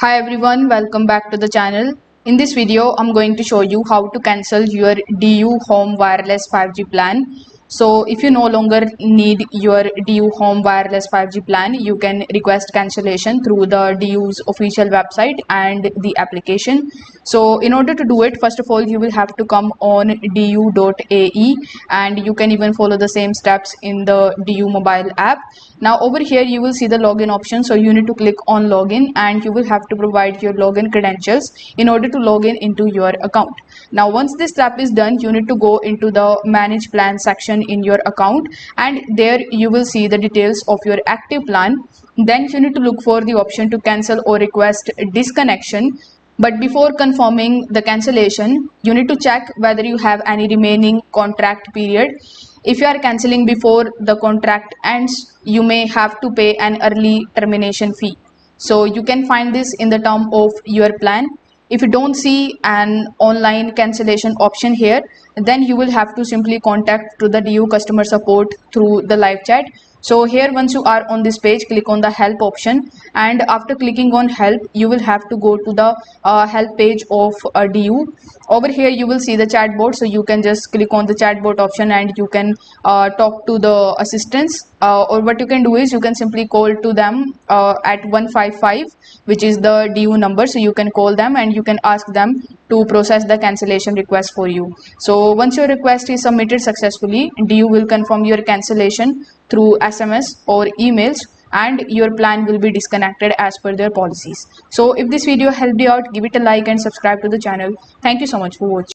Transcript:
Hi everyone, welcome back to the channel. In this video, I'm going to show you how to cancel your DU Home Wireless 5G plan. So if you no longer need your DU Home Wireless 5G plan, you can request cancellation through the DU's official website and the application. So in order to do it, first of all, you will have to come on du.ae and you can even follow the same steps in the DU mobile app. Now over here you will see the login option, so you need to click on login and you will have to provide your login credentials in order to log in into your account. Now once this step is done, you need to go into the manage plan section in your account and there you will see the details of your active plan. Then you need to look for the option to cancel or request disconnection. But before confirming the cancellation, you need to check whether you have any remaining contract period. If you are cancelling before the contract ends, you may have to pay an early termination fee. So you can find this in the term of your plan. If you don't see an online cancellation option here, then you will have to simply contact to the DU customer support through the live chat. So here once you are on this page, click on the help option and after clicking on help, you will have to go to the help page of DU. Over here you will see the chatbot, so you can just click on the chatbot option and you can talk to the assistants, or what you can do is you can simply call to them at 155, which is the DU number. So you can call them and you can ask them to process the cancellation request for you. So once your request is submitted successfully, DU will confirm your cancellation through SMS or emails and your plan will be disconnected as per their policies. So if this video helped you out, give it a like and subscribe to the channel. Thank you so much for watching.